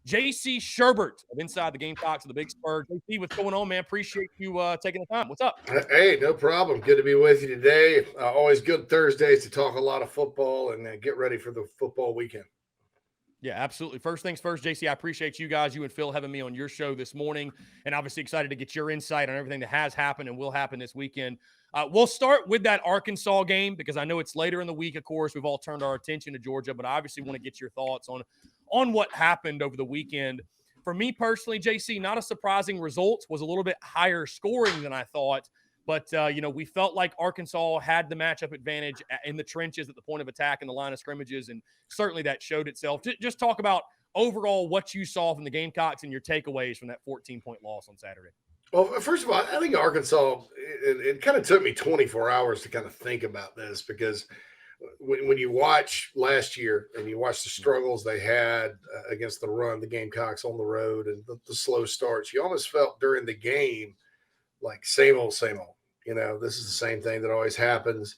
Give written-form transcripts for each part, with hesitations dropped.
JC Shurburtt of Inside the Gamecocks of the Big Spur. JC, what's going on, man? Appreciate you taking the time. What's up? Hey, no problem. Good to be with you today. Always good Thursdays to talk a lot of football and get ready for the football weekend. Yeah, absolutely. First things first, JC, I appreciate you guys, you and Phil, having me on your show this morning, and obviously excited to get your insight on everything that has happened and will happen this weekend. We'll start with that Arkansas game because I know it's later in the week, of course. We've all turned our attention to Georgia, but I obviously want to get your thoughts on what happened over the weekend. For me personally, JC, not a surprising result. Was a little bit higher scoring than I thought. But, we felt like Arkansas had the matchup advantage in the trenches at the point of attack and the line of scrimmages, and certainly that showed itself. Just talk about overall what you saw from the Gamecocks and your takeaways from that 14-point loss on Saturday. Well, first of all, I think Arkansas, it kind of took me 24 hours to kind of think about this because when you watch last year and you watch the struggles they had against the run, the Gamecocks on the road and the slow starts, you almost felt during the game like same old, same old. This is the same thing that always happens.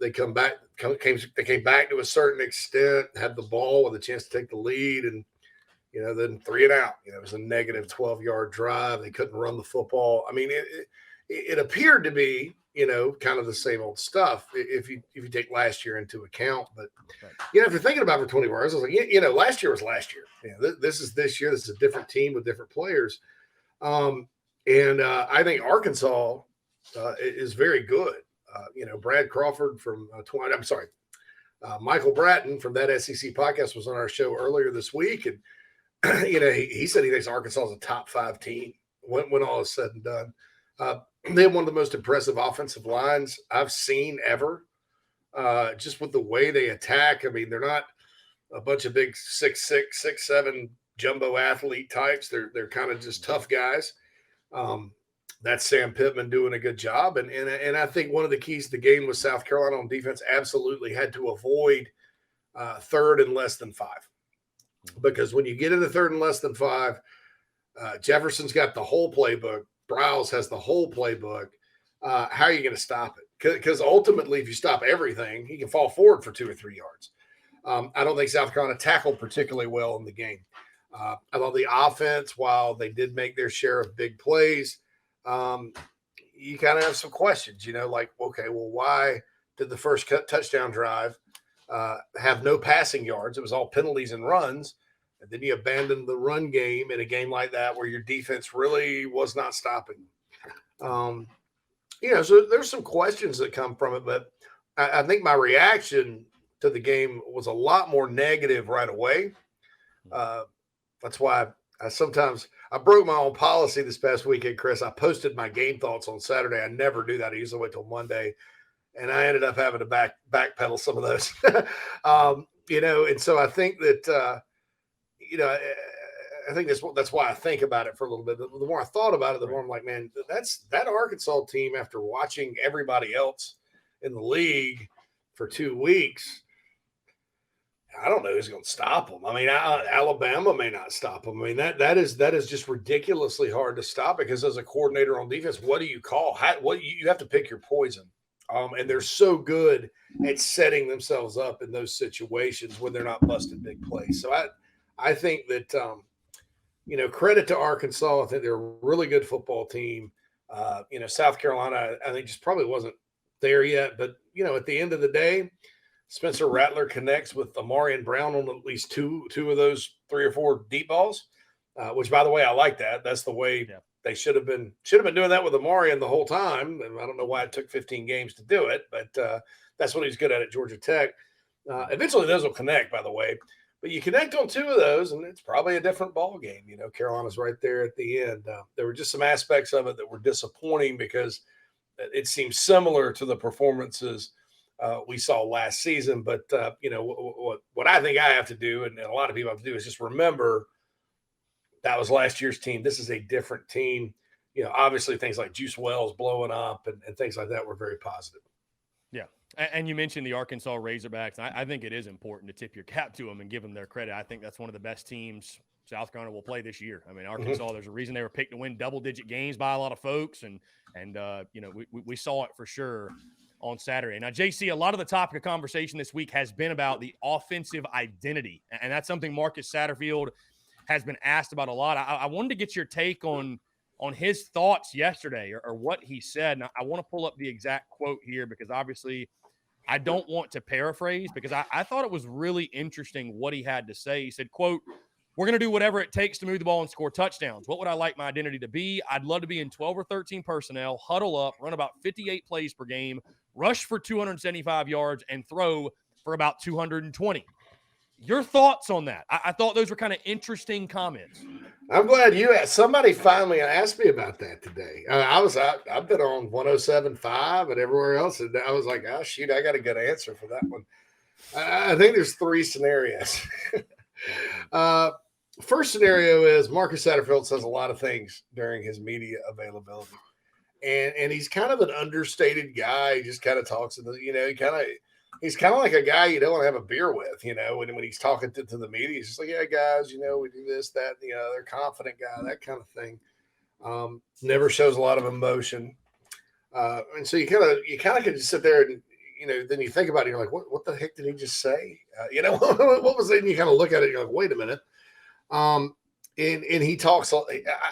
They came back to a certain extent, had the ball with a chance to take the lead, and then 3 and out. It was a negative 12-yard drive. They couldn't run the football. I mean, it appeared to be kind of the same old stuff if you take last year into account. But right. If you're thinking about it for 20 hours, I was like, last year was last year. This is this year. This is a different team with different players. And I think Arkansas is very good. Brad Crawford from Michael Bratton from that SEC podcast was on our show earlier this week. And, he said he thinks Arkansas is a top 5 team when all is said and done. They have one of the most impressive offensive lines I've seen ever, just with the way they attack. I mean, they're not a bunch of big 6'6", 6'7" jumbo athlete types. They're kind of just tough guys. That's Sam Pittman doing a good job. And I think one of the keys to the game was South Carolina on defense absolutely had to avoid third and less than 5. Because when you get into third and less than 5, Jefferson's got the whole playbook. Browse has the whole playbook. How are you going to stop it? Because ultimately, if you stop everything, he can fall forward for 2 or 3 yards. I don't think South Carolina tackled particularly well in the game. I thought the offense, while they did make their share of big plays, you kind of have some questions, like, okay, well, why did the first touchdown drive have no passing yards? It was all penalties and runs. And then you abandoned the run game in a game like that where your defense really was not stopping. So there's some questions that come from it, but I think my reaction to the game was a lot more negative right away. That's why I broke my own policy this past weekend, Chris. I posted my game thoughts on Saturday. I never do that. I usually wait till Monday, and I ended up having to backpedal some of those. And so I think that I think that's why I think about it for a little bit. The more I thought about it, the more I'm like, man, that's that Arkansas team. After watching everybody else in the league for 2 weeks, I don't know who's going to stop them. I mean, Alabama may not stop them. I mean, that is just ridiculously hard to stop because as a coordinator on defense, what do you call? You have to pick your poison. And they're so good at setting themselves up in those situations when they're not busting big plays. So I think that, credit to Arkansas. I think they're a really good football team. South Carolina, I think just probably wasn't there yet. But, at the end of the day, Spencer Rattler connects with Amarian Brown on at least two of those 3 or 4 deep balls, which, by the way, I like that. That's the way they should have been doing that with Amarian the whole time. And I don't know why it took 15 games to do it, but that's what he's good at Georgia Tech. Eventually, those will connect, by the way. But you connect on 2 of those, and it's probably a different ball game. Carolina's right there at the end. There were just some aspects of it that were disappointing because it seemed similar to the performances we saw last season. But, what I think I have to do, and a lot of people have to do, is just remember that was last year's team. This is a different team. Obviously things like Juice Wells blowing up and things like that were very positive. Yeah. And you mentioned the Arkansas Razorbacks. I think it is important to tip your cap to them and give them their credit. I think that's one of the best teams South Carolina will play this year. I mean, Arkansas, there's a reason they were picked to win double-digit games by a lot of folks, and we saw it for sure on Saturday. Now, JC, a lot of the topic of conversation this week has been about the offensive identity, and that's something Marcus Satterfield has been asked about a lot. I wanted to get your take on his thoughts yesterday or what he said. And I want to pull up the exact quote here because obviously I don't want to paraphrase because I thought it was really interesting what he had to say. He said, quote, "We're going to do whatever it takes to move the ball and score touchdowns. What would I like my identity to be? I'd love to be in 12 or 13 personnel, huddle up, run about 58 plays per game, rush for 275 yards, and throw for about 220. Your thoughts on that? I thought those were kind of interesting comments. I'm glad somebody finally asked me about that today. I've been on 107.5 and everywhere else, and I was like, oh shoot, I got a good answer for that one. I think there's three scenarios. First scenario is Marcus Satterfield says a lot of things during his media availability, and he's kind of an understated guy. He just kind of talks to he's kind of like a guy you don't want to have a beer with, when he's talking to the media. He's just like, yeah, guys, we do this, that, they're confident guy, that kind of thing. Never shows a lot of emotion. And so you kind of can just sit there and, then you think about it, you're like, what the heck did he just say? What was it? And you kind of look at it, and you're like, wait a minute. And he talks,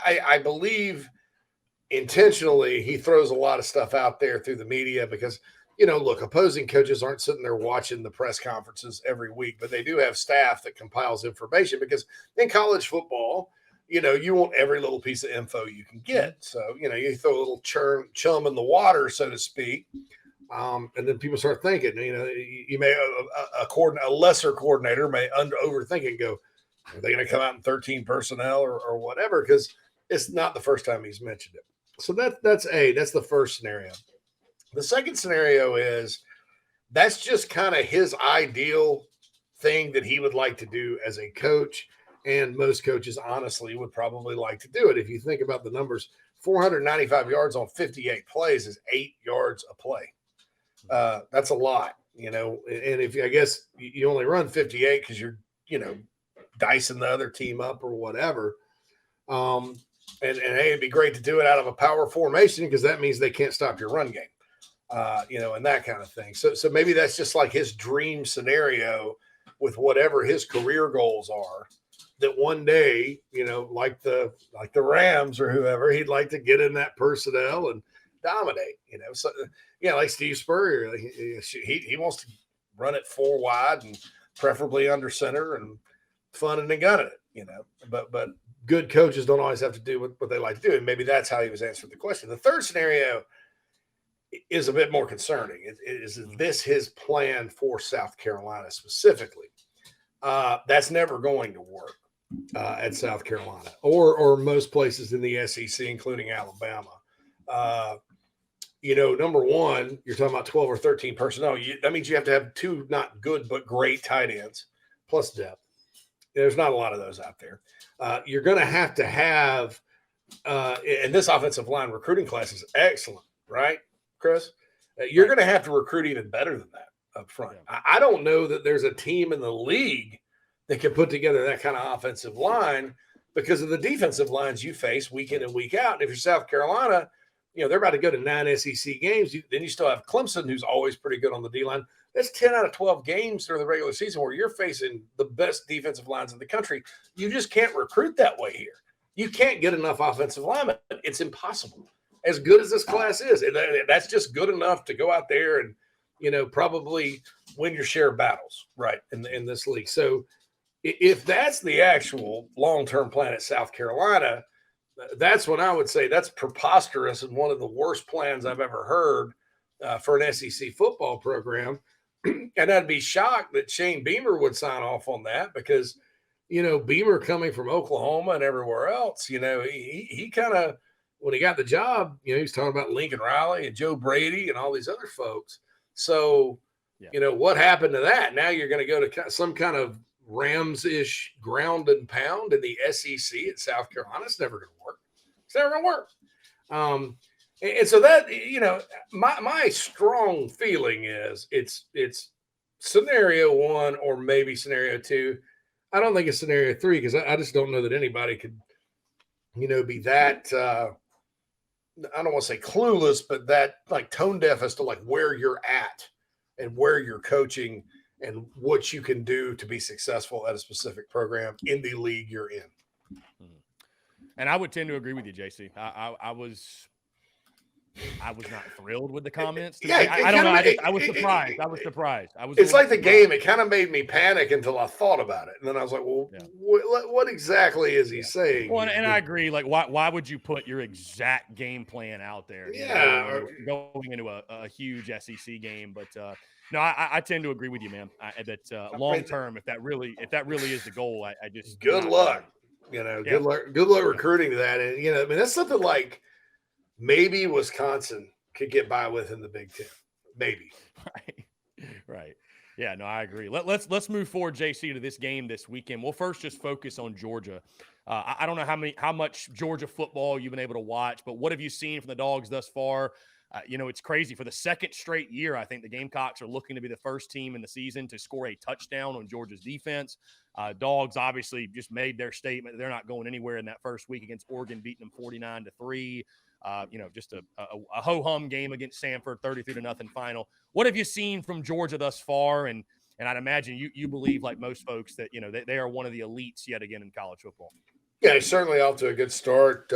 I believe intentionally, he throws a lot of stuff out there through the media because, look, opposing coaches aren't sitting there watching the press conferences every week, but they do have staff that compiles information because in college football, you want every little piece of info you can get. So, you throw a little chum in the water, so to speak. And then people start thinking, you may, a lesser coordinator may overthink it and go, are they going to come out in 13 personnel or whatever? Because it's not the first time he's mentioned it. So that's the first scenario. The second scenario is that's just kind of his ideal thing that he would like to do as a coach. And most coaches, honestly, would probably like to do it. If you think about the numbers, 495 yards on 58 plays is 8 yards a play. That's a lot, and if I guess you only run 58 because you're, dicing the other team up or whatever. And hey, it'd be great to do it out of a power formation because that means they can't stop your run game. And that kind of thing. So maybe that's just like his dream scenario with whatever his career goals are, that one day, like the Rams or whoever, he'd like to get in that personnel and dominate, So, like Steve Spurrier, he wants to run it 4 wide and preferably under center and fun and gun it, but good coaches don't always have to do what they like to do. And maybe that's how he was answering the question. The third scenario is a bit more concerning. Is this his plan for South Carolina specifically? That's never going to work at South Carolina or most places in the SEC, including Alabama. Number one, you're talking about 12 or 13 personnel. That means you have to have 2 not good but great tight ends plus depth. There's not a lot of those out there. You're going to have, and this offensive line recruiting class is excellent, right, Chris? You're going to have to recruit even better than that up front. Yeah. I don't know that there's a team in the league that can put together that kind of offensive line because of the defensive lines you face week in and week out. And if you're South Carolina, they're about to go to 9 SEC games. Then you still have Clemson, who's always pretty good on the D-line. That's 10 out of 12 games during the regular season where you're facing the best defensive lines in the country. You just can't recruit that way here. You can't get enough offensive linemen. It's impossible. As good as this class is, and that's just good enough to go out there and, probably win your share of battles, right, in this league. So if that's the actual long-term plan at South Carolina, that's when I would say that's preposterous and one of the worst plans I've ever heard for an SEC football program. And I'd be shocked that Shane Beamer would sign off on that because, Beamer coming from Oklahoma and everywhere else, he kind of, when he got the job, he was talking about Lincoln Riley and Joe Brady and all these other folks. So, what happened to that? Now you're going to go to some kind of Rams-ish ground and pound in the SEC at South Carolina. It's never going to work. It's never going to work. And so that, my strong feeling is it's scenario 1 or maybe scenario 2. I don't think it's scenario 3 because I just don't know that anybody could, be that, I don't want to say clueless, but that like tone deaf as to like where you're at and where you're coaching and what you can do to be successful at a specific program in the league you're in. And I would tend to agree with you, JC. I was not thrilled with the comments today. Yeah, I don't know. I was surprised. It's like the game. It kind of made me panic until I thought about it, and then I was like, "Well, yeah. what exactly is he saying?" Well, and I agree. Like, why would you put your exact game plan out there? Yeah, going into a huge SEC game. But no, I tend to agree with you, man. That long term, if that really is the goal, I just good luck. Good luck recruiting to that. And I mean, that's something like maybe Wisconsin could get by with in the Big Ten. Maybe. Right. Yeah, no, I agree. Let's move forward, JC, to this game this weekend. We'll first just focus on Georgia. I don't know how much Georgia football you've been able to watch, but what have you seen from the Dogs thus far? It's crazy. For the second straight year, I think the Gamecocks are looking to be the first team in the season to score a touchdown on Georgia's defense. Dogs obviously just made their statement that they're not going anywhere in that first week against Oregon, beating them 49-3. Just a ho-hum game against Samford, 33-0 final. What have you seen from Georgia thus far? And I'd imagine you believe, like most folks, that they are one of the elites yet again in college football. Yeah, certainly off to a good start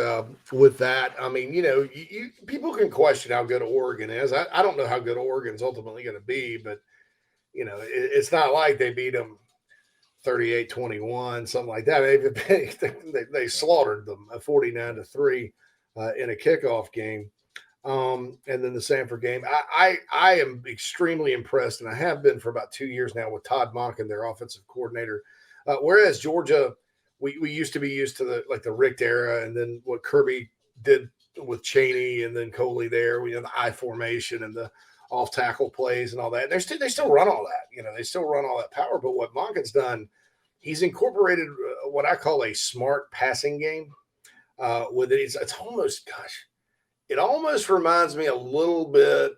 with that. I mean, people can question how good Oregon is. I don't know how good Oregon's ultimately going to be, but it's not like they beat them 38-21, something like that. They slaughtered them 49-3 in a kickoff game. And then the Samford game. I am extremely impressed, and I have been for about 2 years now with Todd Monken, their offensive coordinator. Whereas Georgia, we used to be used to the Richt era, and then what Kirby did with Chaney, and then Coley there. The I formation and the off tackle plays and all that. And they still run all that. They still run all that power. But what Monken's done, he's incorporated what I call a smart passing game. With it, it's almost, gosh, it almost reminds me a little bit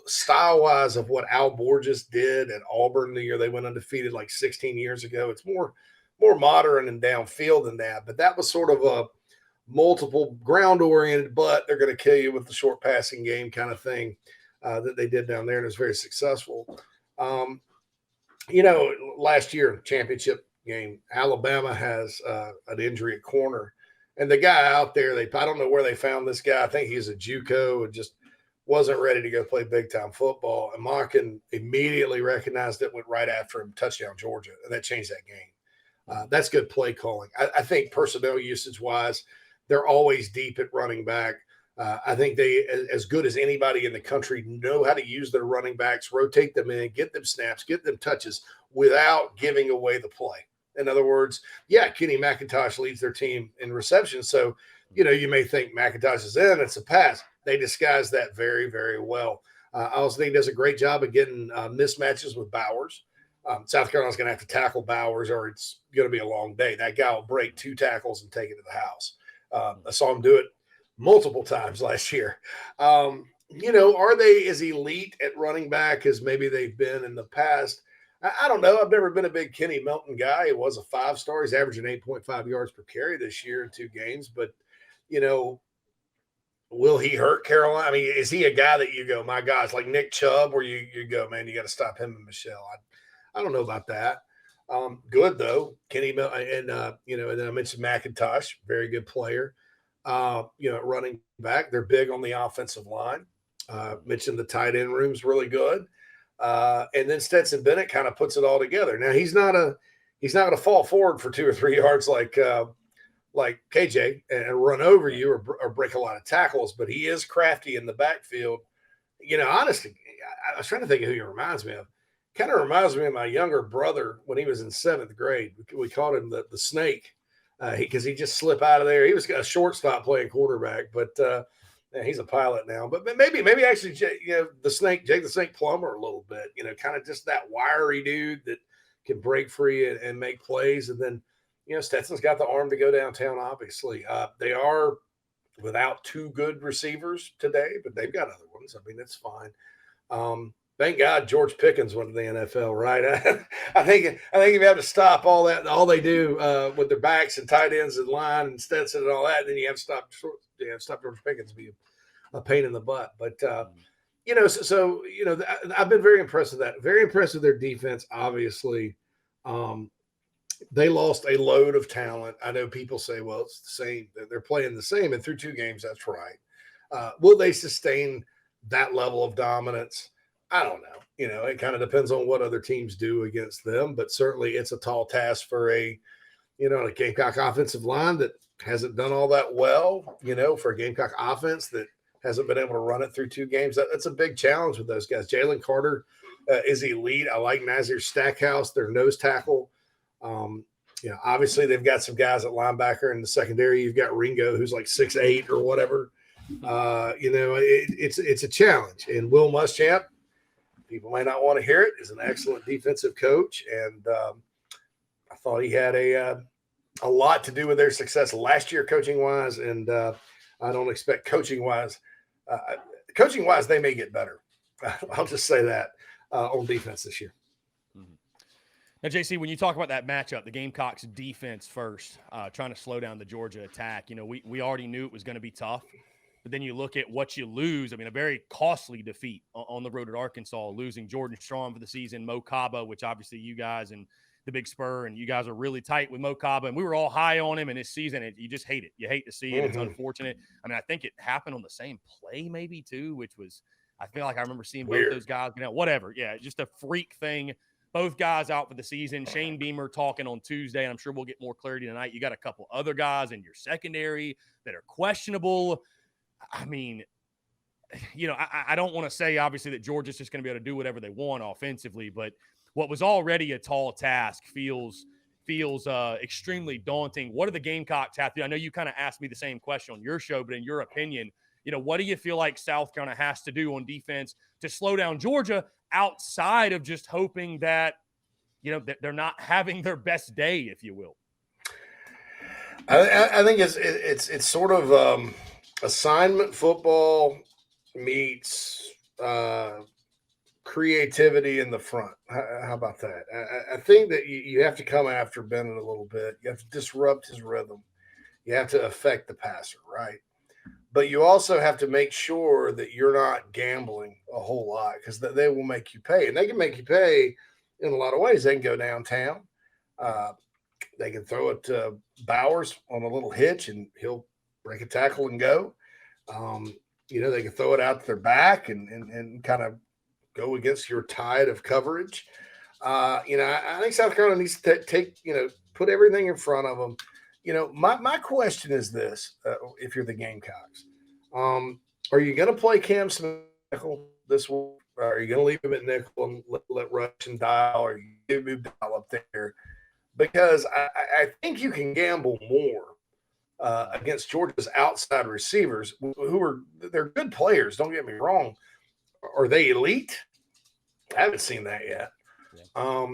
style-wise of what Al Borges did at Auburn the year they went undefeated like 16 years ago. It's more modern and downfield than that, but that was sort of a multiple ground-oriented, but they're going to kill you with the short passing game kind of thing that they did down there, and it was very successful. Last year, championship game, Alabama has an injury at corner. And the guy out there, I don't know where they found this guy. I think he's a JUCO and just wasn't ready to go play big-time football. And Monken immediately recognized it, went right after him, touchdown Georgia, and that changed that game. That's good play calling. I think personnel usage-wise, they're always deep at running back. I think they, as good as anybody in the country, know how to use their running backs, rotate them in, get them snaps, get them touches without giving away the play. In other words, Kenny McIntosh leads their team in reception. So, you may think McIntosh is in, it's a pass. They disguise that very, very well. I also think he does a great job of getting mismatches with Bowers. South Carolina's going to have to tackle Bowers or it's going to be a long day. That guy will break 2 tackles and take it to the house. I saw him do it multiple times last year. Are they as elite at running back as maybe they've been in the past? I don't know. I've never been a big Kenny Melton guy. He was a 5-star. He's averaging 8.5 yards per carry this year in 2 games. But, will he hurt Carolina? I mean, is he a guy that you go, my gosh, like Nick Chubb, where you go, man, you got to stop him and Michelle? I don't know about that. Good, though. Kenny Melton. And then I mentioned McIntosh, very good player. Running back. They're big on the offensive line. Mentioned the tight end room's really good. And then Stetson Bennett kind of puts it all together. Now he's not going to fall forward for 2 or 3 yards like KJ and run over you or break a lot of tackles, but he is crafty in the backfield. Honestly, I was trying to think of who he reminds me of. Kind of reminds me of my younger brother when he was in 7th grade. We called him the snake because he just slip out of there. He was a shortstop playing quarterback, but he's a pilot now, but maybe actually, Jake the Snake Plummer a little bit, kind of just that wiry dude that can break free and make plays. And then, Stetson's got the arm to go downtown, obviously. They are without 2 good receivers today, but they've got other ones. I mean, it's fine. Thank God George Pickens went to the NFL, right? I think if you have to stop all they do with their backs and tight ends and line and Stetson and all that, then you have to stop George Pickens being a pain in the butt. But I've been very impressed with that. Very impressed with their defense, obviously. they lost a load of talent. I know people say, well, it's the same. They're playing the same. And through 2 games, that's right. Will they sustain that level of dominance? I don't know. It kind of depends on what other teams do against them. But certainly it's a tall task for a Gamecock offensive line that hasn't done all that well, for a Gamecock offense that hasn't been able to run it through 2 games. That's a big challenge with those guys. Jalen Carter is elite. I like Nazir Stackhouse, their nose tackle. Obviously they've got some guys at linebacker in the secondary. You've got Ringo, who's like 6'8" or whatever. It's a challenge. And Will Muschamp, people may not want to hear it, is an excellent defensive coach. And I thought he had a lot to do with their success last year coaching wise. And I don't expect coaching wise, they may get better. I'll just say that on defense this year. Now, JC, when you talk about that matchup, the Gamecocks defense first, trying to slow down the Georgia attack, we already knew it was going to be tough. But then you look at what you lose. I mean, a very costly defeat on the road at Arkansas, losing Jordan Strong for the season, Mo Kaba, which obviously you guys and the Big Spur and you guys are really tight with Mo Kaba. And we were all high on him in his season. You just hate it. You hate to see it. It's unfortunate. I mean, I think it happened on the same play maybe too, which was, I feel like I remember seeing both those guys, whatever. Yeah, just a freak thing. Both guys out for the season. Shane Beamer talking on Tuesday, and I'm sure we'll get more clarity tonight. You got a couple other guys in your secondary that are questionable. I mean, I don't want to say, obviously, that Georgia's just going to be able to do whatever they want offensively, but what was already a tall task feels extremely daunting. What do the Gamecocks have to do? I know you kind of asked me the same question on your show, but in your opinion, what do you feel like South Carolina has to do on defense to slow down Georgia outside of just hoping that, they're not having their best day, if you will? I think it's sort of assignment football meets creativity in the front. How about that? I think that you have to come after Bennett a little bit. You have to disrupt his rhythm. You have to affect the passer, right? But you also have to make sure that you're not gambling a whole lot because they will make you pay. And they can make you pay in a lot of ways. They can go downtown. They can throw it to Bowers on a little hitch and he'll break a tackle and go. They can throw it out to their back and kind of go against your tide of coverage. I think South Carolina needs to put everything in front of them. My question is this: if you're the Gamecocks, are you going to play Cam Smith this week? Or are you going to leave him at nickel and let Rush and Dial, or you move Dial up there? Because I think you can gamble more against Georgia's outside receivers, they're good players. Don't get me wrong. Are they elite? I haven't seen that yet. Yeah.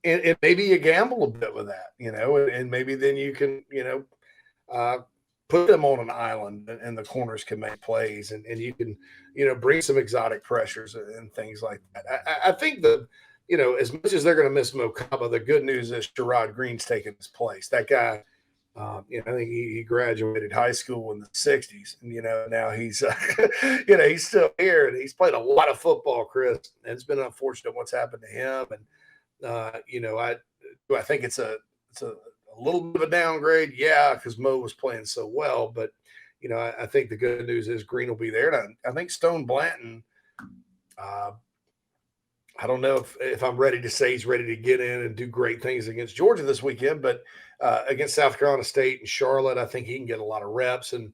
And maybe you gamble a bit with that, and maybe then you can, put them on an island and the corners can make plays and you can, bring some exotic pressures and things like that. I think as much as they're going to miss Mo Kaba, the good news is Sherrod Green's taking his place. That guy, I think he graduated high school in the 60s and, now he's, he's still here and he's played a lot of football, Chris, and it's been unfortunate what's happened to him. And, I think it's a little bit of a downgrade. Yeah. Cause Mo was playing so well, but I think the good news is Green will be there. And I think Stone Blanton, I don't know if I'm ready to say he's ready to get in and do great things against Georgia this weekend, but against South Carolina State and Charlotte, I think he can get a lot of reps. And,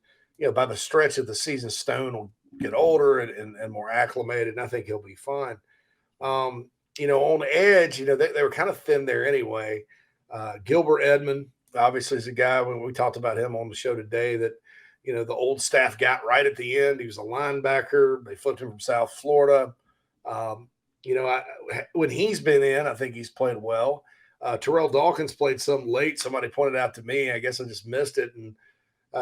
by the stretch of the season, Stone will get older and more acclimated, and I think he'll be fine. On edge, they were kind of thin there anyway. Gilbert Edmond, obviously, is a guy when we talked about him on the show today that, the old staff got right at the end. He was a linebacker. They flipped him from South Florida. When he's been in, I think he's played well. Terrell Dawkins played some late. Somebody pointed out to me. I guess I just missed it. And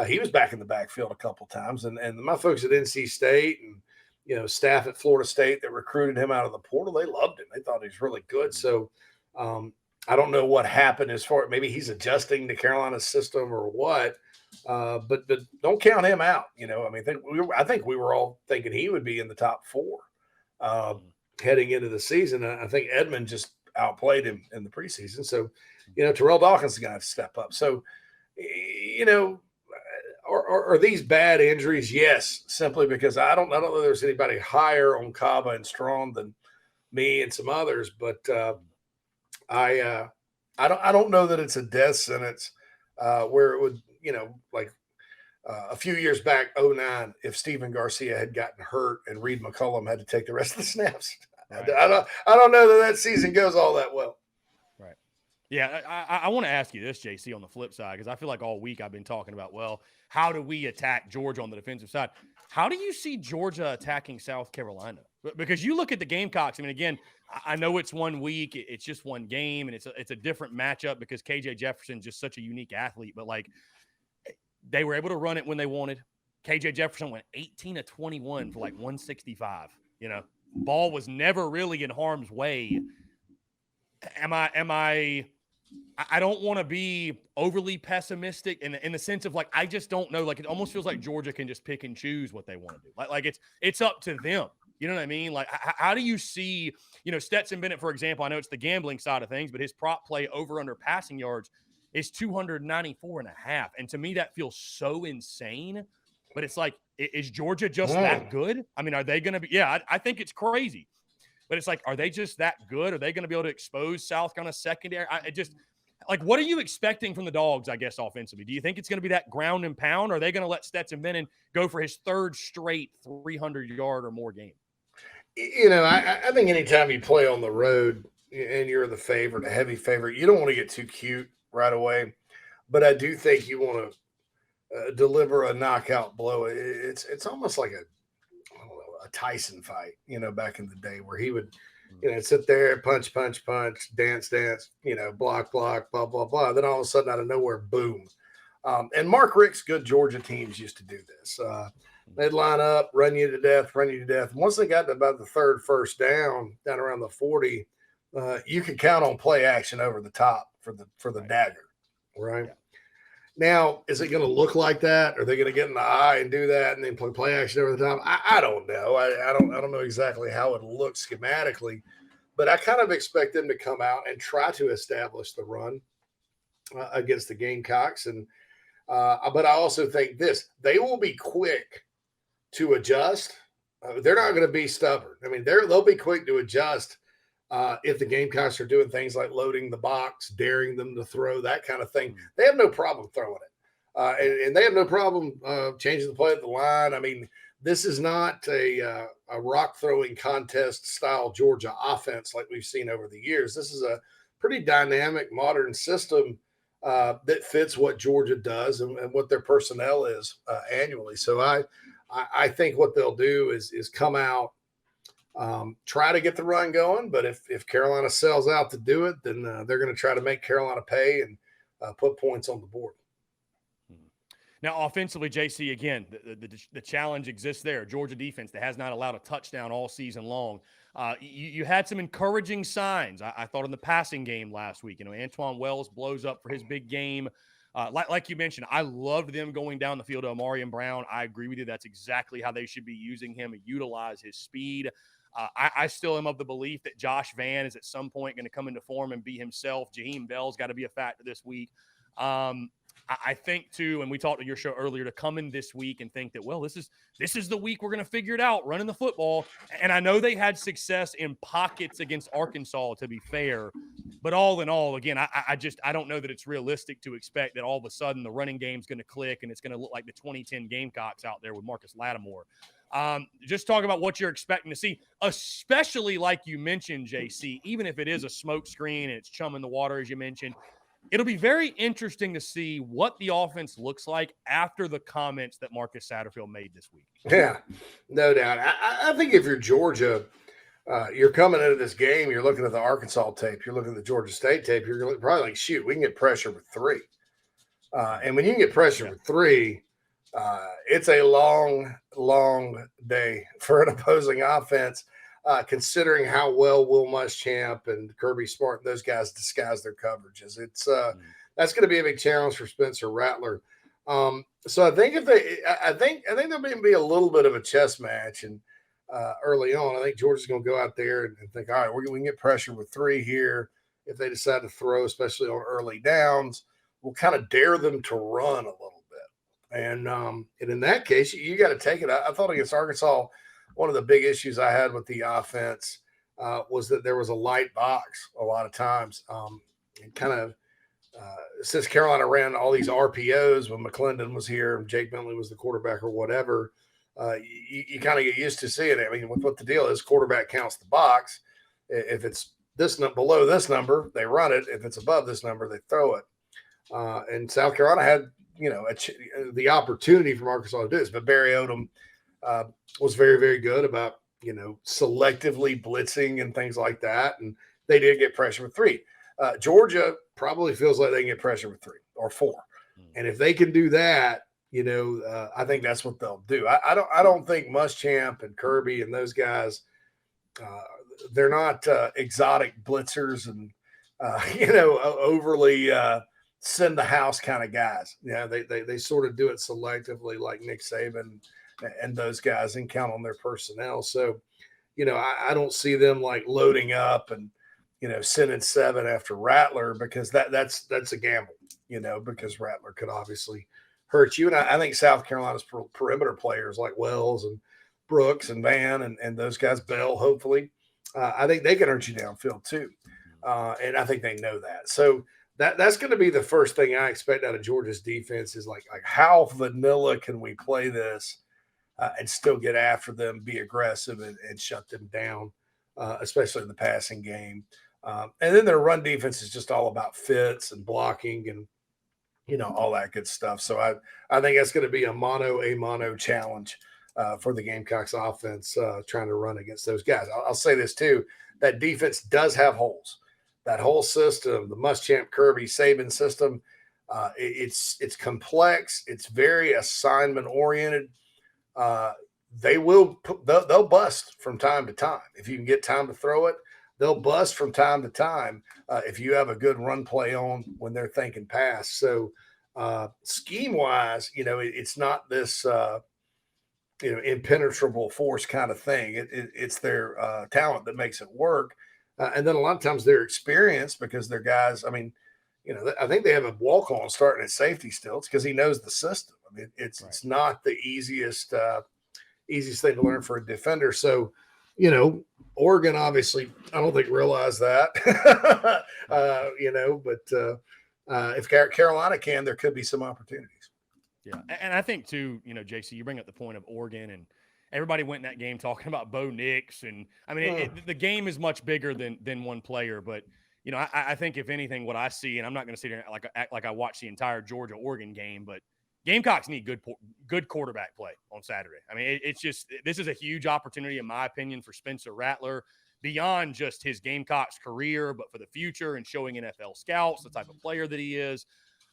he was back in the backfield a couple times. And my folks at NC State and, staff at Florida State that recruited him out of the portal, they loved him. They thought he was really good. So I don't know what happened as far, maybe he's adjusting to Carolina's system or what, but don't count him out. I think we were all thinking he would be in the top 4 heading into the season. I think Edmond just outplayed him in the preseason. So, Terrell Dawkins is going to have to step up. So, are these bad injuries? Yes, simply because I don't know there's anybody higher on Kaba and Strong than me and some others, but I don't know that it's a death sentence where it would, like a few years back, 2009, if Steven Garcia had gotten hurt and Reed McCullum had to take the rest of the snaps. Right. I don't know that season goes all that well. Right. Yeah, I want to ask you this, JC, on the flip side, because I feel like all week I've been talking about, well, how do we attack Georgia on the defensive side? How do you see Georgia attacking South Carolina? Because you look at the Gamecocks. I mean, again, I know it's 1 week, it's just one game, and it's a different matchup because KJ Jefferson's just such a unique athlete. But like, they were able to run it when they wanted. KJ Jefferson went 18 of 21 for like 165. Ball was never really in harm's way. I don't want to be overly pessimistic in the sense of like, I just don't know. Like, it almost feels like Georgia can just pick and choose what they want to do. Like it's up to them. You know what I mean? Like, how do you see, Stetson Bennett, for example, I know it's the gambling side of things, but his prop play over under passing yards is 294.5. And to me, that feels so insane. But it's like, is Georgia just that good? I mean, are they going to be? Yeah, I think it's crazy. But it's like, are they just that good? Are they going to be able to expose South on a secondary? What are you expecting from the Dogs, I guess, offensively? Do you think it's going to be that ground and pound, or are they going to let Stetson Bennett go for his third straight 300-yard or more game? I think anytime you play on the road and you're the favorite, a heavy favorite, you don't want to get too cute right away. But I do think you want to deliver a knockout blow. It's almost like a Tyson fight, back in the day where he would, sit there, punch, dance, block, blah, blah, blah. Then all of a sudden out of nowhere, boom. And Mark Richt's good Georgia teams used to do this. They'd line up, run you to death. And once they got to about the third first down around the 40, you could count on play action over the top for the dagger, right? Yeah. Now, is it going to look like that? Are they going to get in the eye and do that and then play action over the top? I don't know. I don't know exactly how it looks schematically, but I kind of expect them to come out and try to establish the run against the Gamecocks. And but I also think they will be quick to adjust. They're not going to be stubborn. I mean, they'll be quick to adjust if the Gamecocks are doing things like loading the box, daring them to throw, that kind of thing. They have no problem throwing it. And they have no problem changing the play at the line. I mean, this is not a rock throwing contest style Georgia offense like we've seen over the years. This is a pretty dynamic, modern system that fits what Georgia does and what their personnel is annually. So I think what they'll do is come out, try to get the run going. But if Carolina sells out to do it, then they're going to try to make Carolina pay and put points on the board. Now, offensively, JC, again, the challenge exists there. Georgia defense that has not allowed a touchdown all season long. You had some encouraging signs, I thought, in the passing game last week. Antoine Wells blows up for his big game. Like you mentioned, I loved them going down the field to Amarian Brown. I agree with you. That's exactly how they should be using him and utilize his speed. I still am of the belief that Josh Vann is at some point going to come into form and be himself. Jaheim Bell's got to be a factor this week. I think too, and we talked to your show earlier, to come in this week and think that, well, this is the week we're going to figure it out, running the football. And I know they had success in pockets against Arkansas, to be fair, but all in all, again, I don't know that it's realistic to expect that all of a sudden the running game's going to click and it's going to look like the 2010 Gamecocks out there with Marcus Lattimore. Just talk about what you're expecting to see, especially like you mentioned, JC, even if it is a smoke screen and it's chum in the water, as you mentioned. It'll be very interesting to see what the offense looks like after the comments that Marcus Satterfield made this week. Yeah, no doubt. I think if you're Georgia, you're coming into this game, you're looking at the Arkansas tape, you're looking at the Georgia State tape, you're probably like, shoot, we can get pressure with 3. And when you can get pressure with 3, it's a long, long day for an opposing offense. Considering how well Will Muschamp and Kirby Smart and those guys disguise their coverages. It's that's going to be a big challenge for Spencer Rattler. So I think I think there'll be a little bit of a chess match, and early on. I think Georgia's going to go out there and think, all right, we can get pressure with 3 here. If they decide to throw, especially on early downs, we'll kind of dare them to run a little bit. And in that case, you got to take it. I thought against Arkansas, one of the big issues I had with the offense was that there was a light box a lot of times. And kind of since Carolina ran all these RPOs when McClendon was here and Jake Bentley was the quarterback or whatever, you kind of get used to seeing it. I mean, what the deal is, quarterback counts the box. If it's below this number, they run it. If it's above this number, they throw it. And South Carolina had, the opportunity from Arkansas to do this, but Barry Odom was very, very good about, selectively blitzing and things like that. And they did get pressure with 3. Georgia probably feels like they can get pressure with 3 or 4. And if they can do that, I think that's what they'll do. I don't think Muschamp and Kirby and those guys, they're not exotic blitzers and, overly send the house kind of guys. Yeah, they sort of do it selectively like Nick Saban and those guys and count on their personnel. So, I don't see them like loading up and, sending 7 after Rattler because that's a gamble, because Rattler could obviously hurt you. And I think South Carolina's perimeter players like Wells and Brooks and Van and those guys, Bell, hopefully, I think they can hurt you downfield too. And I think they know that. So that's going to be the first thing I expect out of Georgia's defense is like how vanilla can we play this and still get after them, be aggressive and shut them down, especially in the passing game. And then their run defense is just all about fits and blocking and, all that good stuff. So I think that's going to be a mono challenge for the Gamecocks offense trying to run against those guys. I'll say this too, that defense does have holes. That whole system, the Muschamp, Kirby, Saban system, it's complex. It's very assignment oriented. They'll bust from time to time. If you can get time to throw it, they'll bust from time to time if you have a good run play on when they're thinking pass. So scheme-wise, it's not this impenetrable force kind of thing. It's their talent that makes it work. And then a lot of times their experience because they're guys, I mean, I think they have a walk-on starting at safety still. It's because he knows the system. I mean, it's not the easiest thing to learn for a defender. So, Oregon obviously, I don't think realized that, but if Carolina can, there could be some opportunities. Yeah. And I think too, JC, you bring up the point of Oregon and everybody went in that game talking about Bo Nix. And I mean, the game is much bigger than one player, but I think if anything, what I see, and I'm not going to sit here and act like I watched the entire Georgia-Oregon game, but Gamecocks need good quarterback play on Saturday. I mean, this is a huge opportunity, in my opinion, for Spencer Rattler beyond just his Gamecocks career, but for the future and showing NFL scouts the type of player that he is.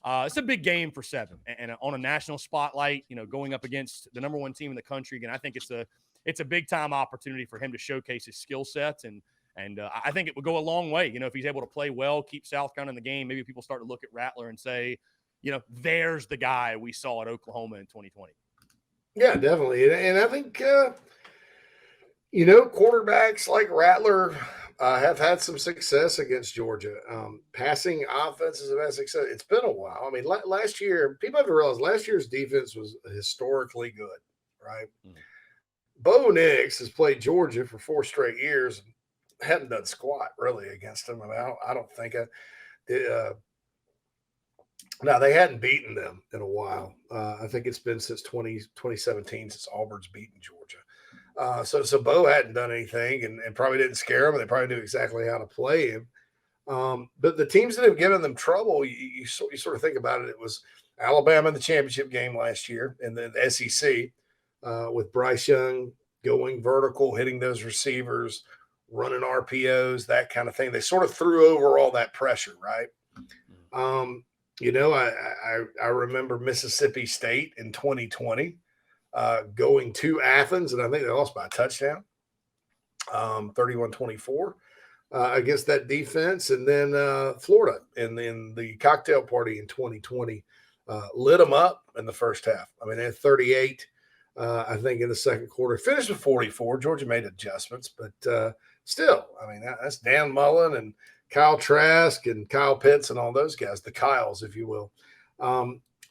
It's a big game for 7 and on a national spotlight, going up against the number 1 team in the country. Again, I think it's a big time opportunity for him to showcase his skill sets. And I think it would go a long way, if he's able to play well, keep South Carolina in the game. Maybe people start to look at Rattler and say, there's the guy we saw at Oklahoma in 2020. Yeah, definitely. And I think, quarterbacks like Rattler have had some success against Georgia. Passing offenses have had success. It's been a while. I mean, last year, people have to realize last year's defense was historically good, right? Mm-hmm. Bo Nix has played Georgia for 4 straight years and hadn't done squat really against them. I mean, I don't think now, they hadn't beaten them in a while. I think it's been since 2017 since Auburn's beaten Georgia. So Bo hadn't done anything and probably didn't scare them. And they probably knew exactly how to play him. But the teams that have given them trouble, you sort of think about it. It was Alabama in the championship game last year and then the SEC with Bryce Young going vertical, hitting those receivers, running RPOs, that kind of thing. They sort of threw over all that pressure, right? I remember Mississippi State in 2020 going to Athens, and I think they lost by a touchdown, 31-24 against that defense. And then Florida in the cocktail party in 2020 lit them up in the first half. I mean, they had 38 I think in the second quarter. Finished with 44. Georgia made adjustments, but still, I mean, that's Dan Mullen and Kyle Trask and Kyle Pitts and all those guys, the Kyles, if you will.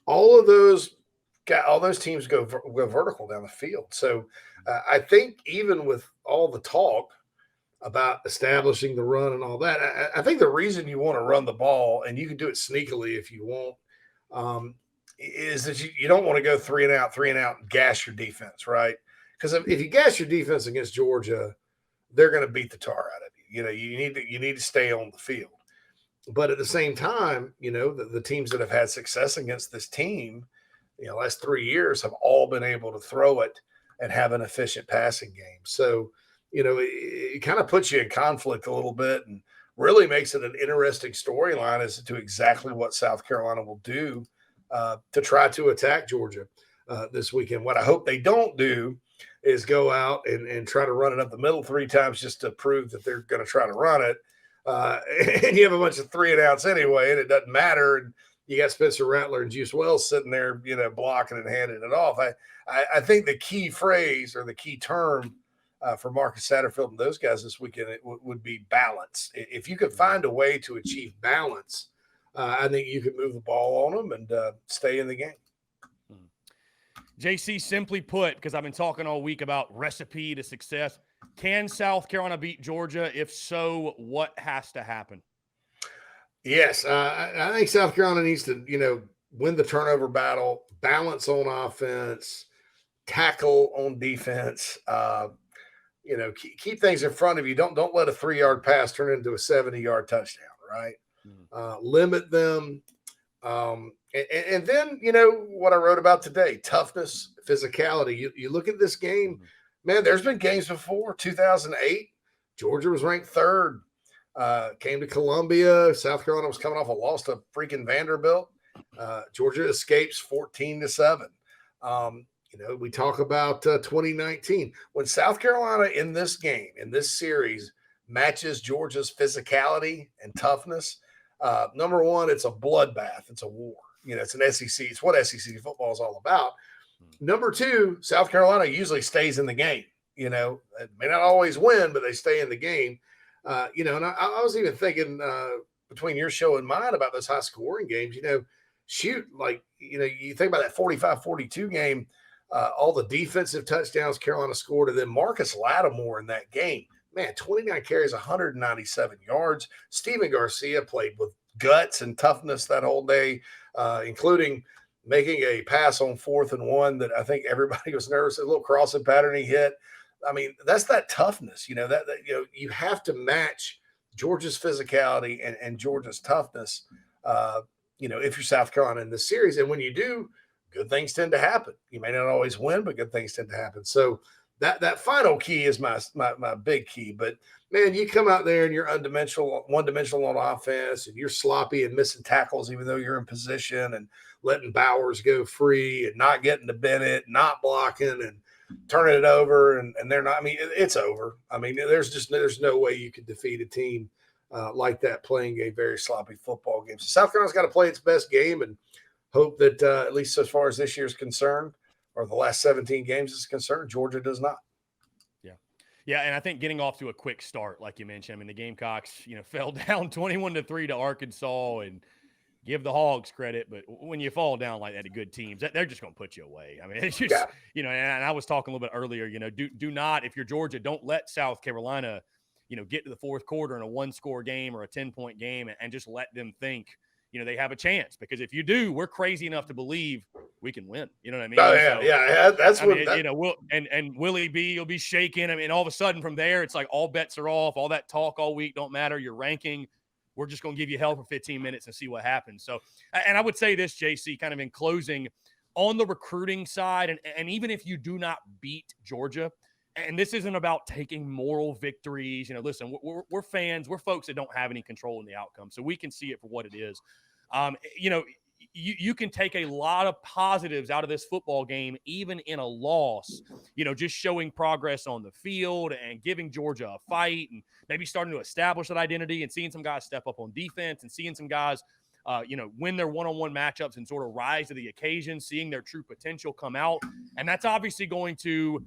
All of those teams go vertical down the field. So I think even with all the talk about establishing the run and all that, I think the reason you want to run the ball, and you can do it sneakily if you want, is that you don't want to go three and out, and gas your defense, right? Because if you gas your defense against Georgia, they're going to beat the tar out of you. You know, you need to stay on the field. But at the same time, you know, the teams that have had success against this team, you know, last 3 years have all been able to throw it and have an efficient passing game. So, you know, it kind of puts you in conflict a little bit and really makes it an interesting storyline as to exactly what South Carolina will do to try to attack Georgia this weekend. What I hope they don't do is go out and try to run it up the middle 3 times just to prove that they're going to try to run it. And you have a bunch of 3 and outs anyway, and it doesn't matter. And you got Spencer Rattler and Juice Wells sitting there, you know, blocking and handing it off. I think the key phrase or the key term for Marcus Satterfield and those guys this weekend would be balance. If you could find a way to achieve balance, I think you could move the ball on them and stay in the game. JC, simply put, because I've been talking all week about recipe to success, can South Carolina beat Georgia? If so, what has to happen? Yes, I think South Carolina needs to, you know, win the turnover battle, balance on offense, tackle on defense. You know, keep things in front of you. Don't let a 3-yard pass turn into a 70-yard touchdown. Right? Limit them. And then, you know, what I wrote about today, toughness, physicality. You look at this game, man, there's been games before. 2008, Georgia was ranked 3rd. Came to Columbia. South Carolina was coming off a loss to freaking Vanderbilt. Georgia escapes 14-7. You know, we talk about 2019 when South Carolina in this game, in this series, matches Georgia's physicality and toughness. Number one, it's a bloodbath. It's a war. You know, it's an SEC. It's what SEC football is all about. Number two, South Carolina usually stays in the game. You know, it may not always win, but they stay in the game. You know, and I was even thinking between your show and mine about those high scoring games, you know, shoot, like, you know, you think about that 45-42 game, all the defensive touchdowns Carolina scored, and then Marcus Lattimore in that game, man, 29 carries, 197 yards. Steven Garcia played with guts and toughness that whole day, including making a pass on 4th and 1 that I think everybody was nervous. A little crossing pattern he hit. I mean, that's that toughness, you know, that you know, you have to match Georgia's physicality and Georgia's toughness, you know, if you're South Carolina in this series. And when you do, good things tend to happen. You may not always win, but good things tend to happen. So that final key is my big key. But man, you come out there and you're one-dimensional on offense, and you're sloppy and missing tackles, even though you're in position, and letting Bowers go free and not getting to Bennett, not blocking and turning it over. And they're not, I mean, it's over. I mean, there's no way you could defeat a team like that playing a very sloppy football game. So South Carolina's got to play its best game and hope that at least as far as this year's concerned, or the last 17 games is concerned, Georgia does not. Yeah, and I think getting off to a quick start, like you mentioned, I mean, the Gamecocks, you know, fell down 21-3 to Arkansas, and give the Hogs credit, but when you fall down like that to good teams, they're just going to put you away. I mean, it's just, you know, and I was talking a little bit earlier, you know, do not, if you're Georgia, don't let South Carolina, you know, get to the 4th quarter in a 1-score game or a 10-point game and just let them think, you know, they have a chance, because if you do, we're crazy enough to believe we can win. You know what I mean? Oh, yeah. That's what, you know, and Willie B, you'll be shaking. I mean, all of a sudden from there, it's like all bets are off. All that talk all week don't matter. Your ranking, we're just going to give you hell for 15 minutes and see what happens. So, and I would say this, JC, kind of in closing, on the recruiting side, and even if you do not beat Georgia, and this isn't about taking moral victories, you know, listen, we're fans, we're folks that don't have any control in the outcome, so we can see it for what it is. You know, you can take a lot of positives out of this football game, even in a loss, you know, just showing progress on the field and giving Georgia a fight, and maybe starting to establish that identity and seeing some guys step up on defense and seeing some guys win their one-on-one matchups and sort of rise to the occasion, seeing their true potential come out. And that's obviously going to,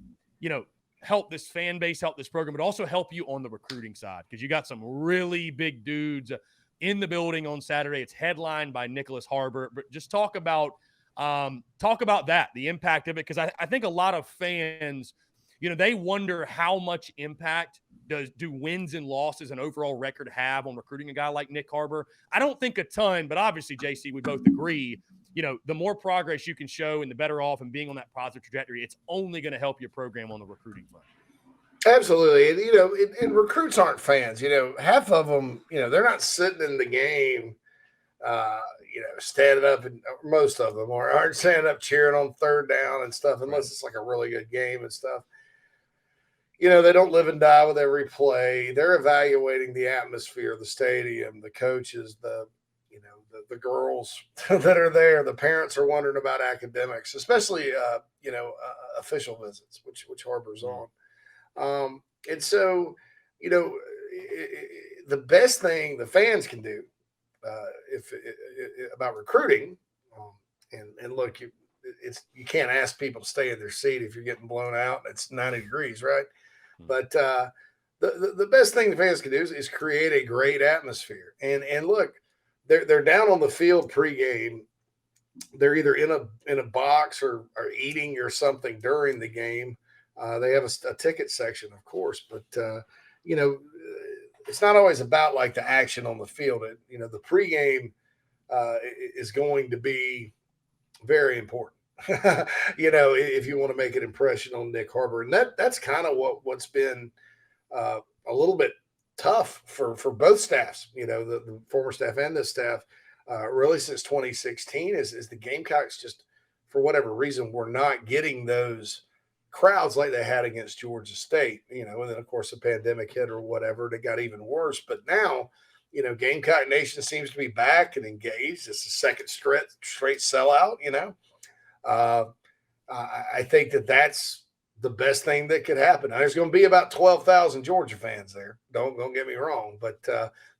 help this fan base, help this program, but also help you on the recruiting side, because you got some really big dudes in the building on Saturday. It's headlined by Nicholas Shurburtt. But just talk about that, the impact of it, because I think a lot of fans, they wonder how much impact do wins and losses and overall record have on recruiting a guy like Nick Shurburtt. I don't think a ton, but obviously, JC, we both agree, the more progress you can show and the better off and being on that positive trajectory, it's only going to help your program on the recruiting front. Absolutely. And recruits aren't fans. Half of them, they're not sitting in the game, standing up, and most of them aren't standing up cheering on third down and stuff, unless it's like a really good game and stuff. They don't live and die with every play. They're evaluating the atmosphere, the stadium, the coaches, the girls that are there. The parents are wondering about academics, especially, official visits, which Harbor's on. And so, the best thing the fans can do about recruiting, and look, you can't ask people to stay in their seat if you're getting blown out. It's 90 degrees, right? But the best thing the fans can do is create a great atmosphere. And look, they're down on the field pregame. They're either in a box or eating or something during the game. They have a ticket section, of course, but it's not always about like the action on the field. The pregame is going to be very important. If you want to make an impression on Nick Shurburtt, and that's kind of what's been a little bit tough for both staffs. The former staff and this staff, really since 2016, is the Gamecocks just, for whatever reason, were not getting those crowds like they had against Georgia State. And then of course the pandemic hit or whatever, and it got even worse. But now, Gamecock Nation seems to be back and engaged. It's the second straight sellout. I think that's the best thing that could happen. Now, there's going to be about 12,000 Georgia fans there. Don't get me wrong, but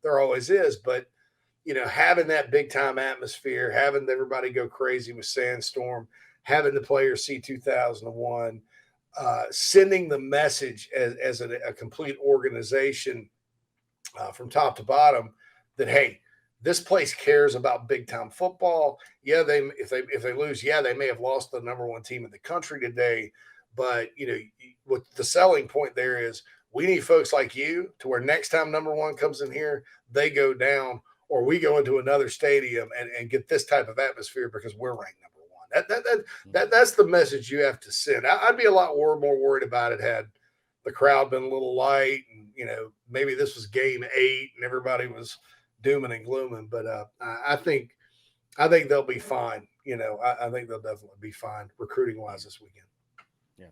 there always is. But having that big time atmosphere, having everybody go crazy with Sandstorm, having the players see 2001, sending the message as a complete organization from top to bottom that, hey, this place cares about big time football. Yeah, if they lose, they may have lost the number one team in the country today. But what the selling point there is, we need folks like you to where next time number one comes in here, they go down, or we go into another stadium and get this type of atmosphere because we're ranked number one. That's the message you have to send. I'd be a lot more worried about it had the crowd been a little light, and maybe this was game 8 and everybody was dooming and glooming. But I think they'll be fine. I think they'll definitely be fine recruiting wise this weekend. Yeah.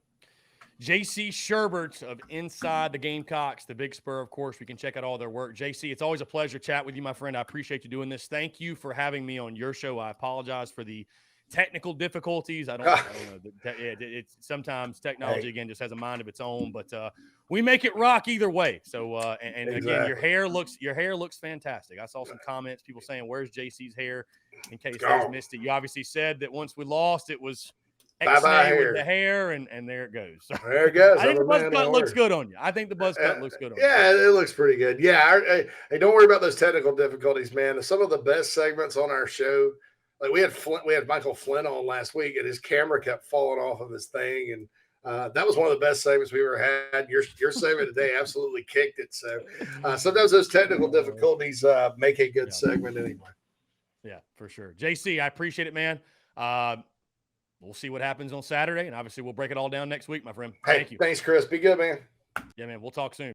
JC Shurburtt of Inside the Gamecocks, the Big Spur, of course. We can check out all their work. JC, it's always a pleasure chat with you, my friend. I appreciate you doing this. Thank you for having me on your show. I apologize for the technical difficulties. I don't know. It's sometimes technology again just has a mind of its own, but we make it rock either way. So and Exactly. again, your hair looks fantastic. I saw some comments, people saying, "Where's JC's hair?" In case those missed it, you obviously said that once we lost, it was X-nay with the hair, and there it goes. So, there it goes. I think the buzz cut looks good on you. Yeah, it looks pretty good. Yeah, hey, don't worry about those technical difficulties, man. Some of the best segments on our show. Like we had Michael Flynn on last week, and his camera kept falling off of his thing, and that was one of the best segments we ever had. Your segment today absolutely kicked it. So sometimes those technical difficulties make a good segment anyway. Yeah, for sure. JC, I appreciate it, man. We'll see what happens on Saturday, and obviously we'll break it all down next week, my friend. Hey, thank you. Thanks, Chris. Be good, man. Yeah, man. We'll talk soon.